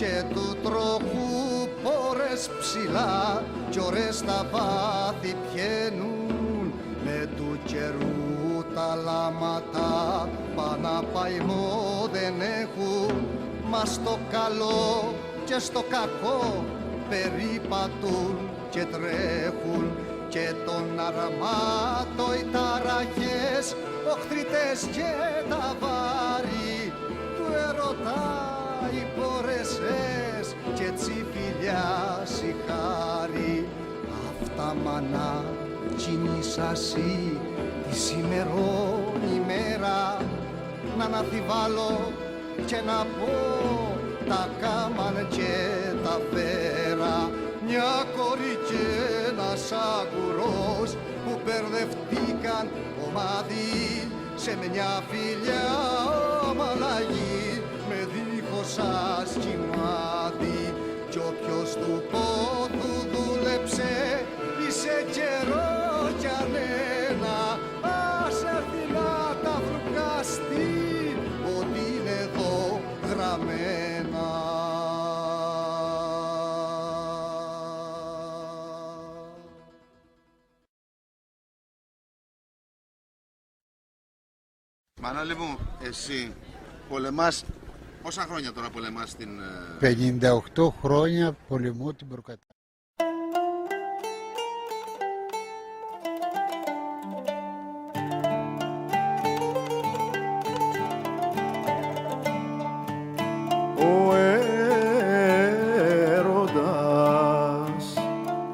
και του τροχού πόρες ψηλά κι ώρες στα βάθη πιένουν, με του καιρού τα λάματα παναπαϊμό δεν έχουν, μα στο καλό και στο κακό περίπατουν και τρέχουν, και τον αρμάτο οι ταραχές, οχτριτές και τα βάρη του ερωτά οι πορεσές και τσιφιλιά σιχάρι. Αυτά μανά κινήσασι τη σημερών ημέρα, να αναθυμβάλλω και να πω τα κάμαν και τα φέρα. Μια κόρη και ένας αγκουρός που μπερδευτήκαν ομάδι σε μια φιλιά ομαλαγή με δίχως ασκημάδι. Κι όποιος του πόδου δούλεψε είσαι καιρό κι ανένα, ας έρθει να τα βρουκαστεί ότι είναι εδώ γραμμένα. Μανώλη μου, εσύ πολεμάς, πόσα χρόνια τώρα πολεμάς την... 58 χρόνια πολεμώ την προκατάληψη.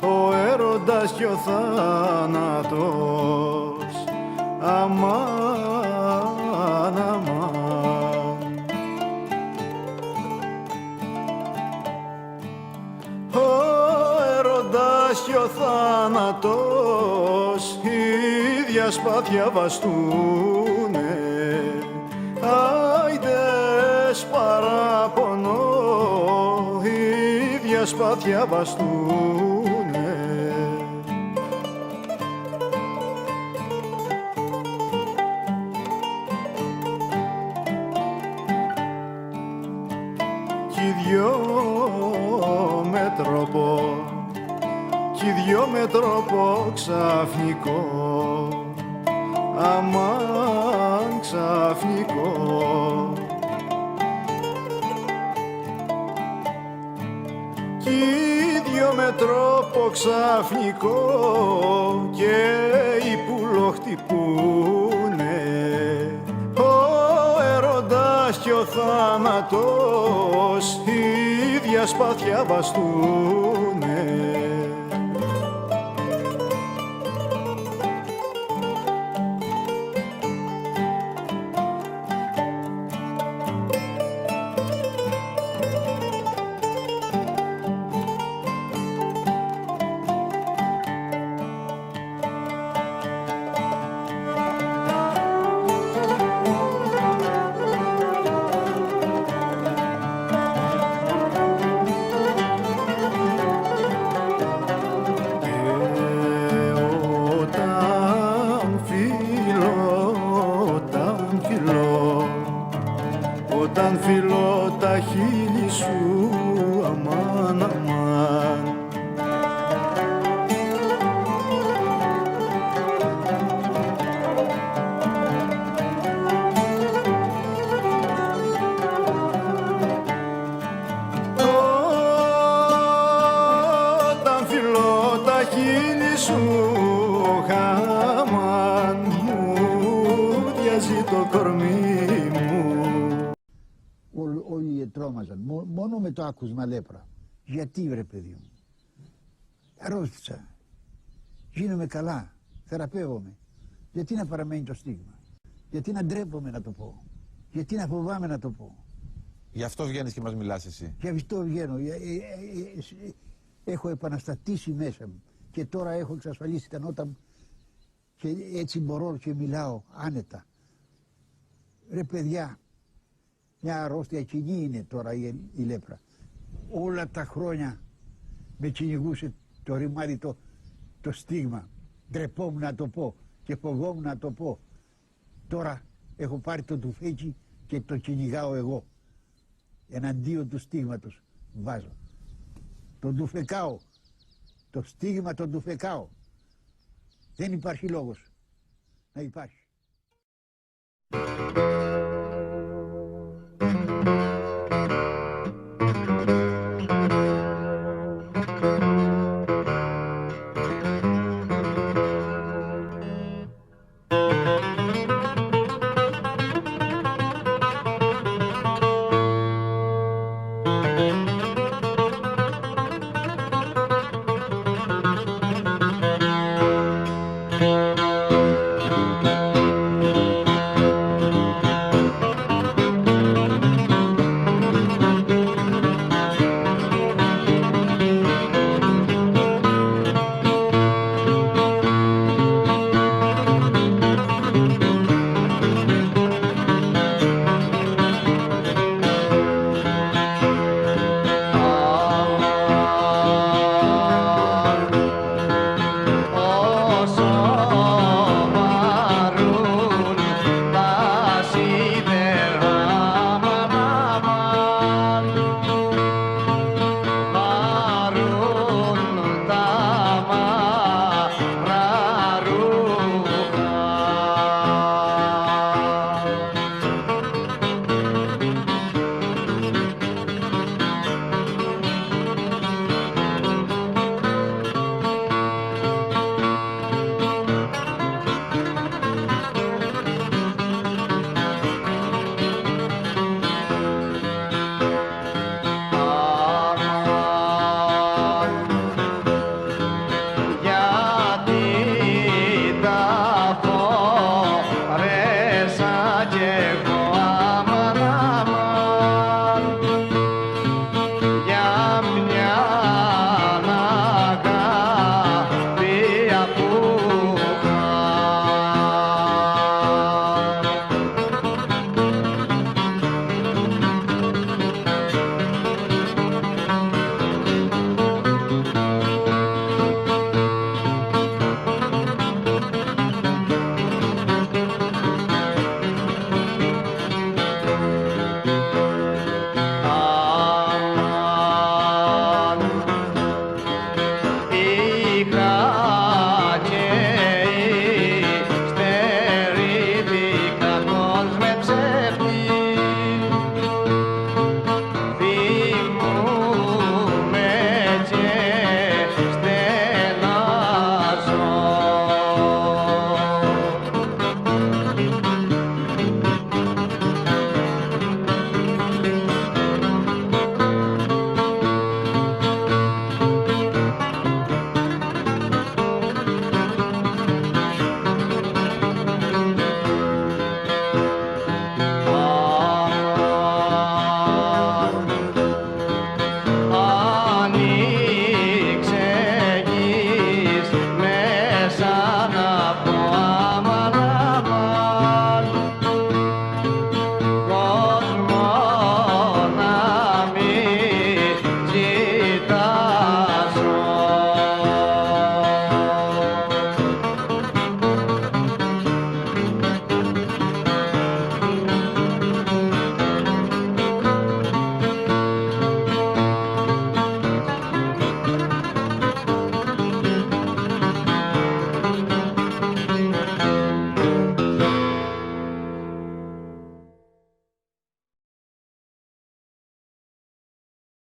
Ο έρωτας και ο θάνατος, αμάν, αμάν. Ο έρωτας και ο θάνατος ίδια σπάθια βαστούνε, άιντες παραπονώ, ίδια σπάθια βαστούνε. Κι δυο με τρόπο, κι δυο με τρόπο ξαφνικό, αμάν ξαφνικό. Κι δυο με τρόπο ξαφνικό και οι πουλο χτυπούνε, ο έρωτας και ο θάνατος ίδια σπάθια βαστούνε. Όταν φιλώ τα χείλη σου, αμάν, αμάν. Όταν φιλώ τα χείλη σου, αμάν, μου διάζει το κορμί μου. Όλοι τρόμαζαν, μόνο με το άκουσμα λέπρα. Γιατί βρε παιδί μου, αρρώστησα, γίνομαι καλά, θεραπεύομαι. Γιατί να παραμένει το στίγμα, γιατί να ντρέπομαι να το πω, γιατί να φοβάμαι να το πω. Γι' αυτό βγαίνεις και μας μιλάς εσύ. Γι' αυτό βγαίνω, έχω επαναστατήσει μέσα μου και τώρα έχω εξασφαλίσει τα νότα μου και έτσι μπορώ και μιλάω άνετα. Ρε παιδιά, μια αρρώστια κοινή είναι τώρα η λέπρα. Όλα τα χρόνια με κυνηγούσε το ρημάδι το στίγμα. Ντρεπόμουν να το πω και φοβόμουν να το πω. Τώρα έχω πάρει το τουφέκι και το κυνηγάω εγώ. Εναντίον του στίγματος. βάζω. Τον τουφεκάω. Το στίγμα τον τουφεκάω. Δεν υπάρχει λόγος να υπάρχει.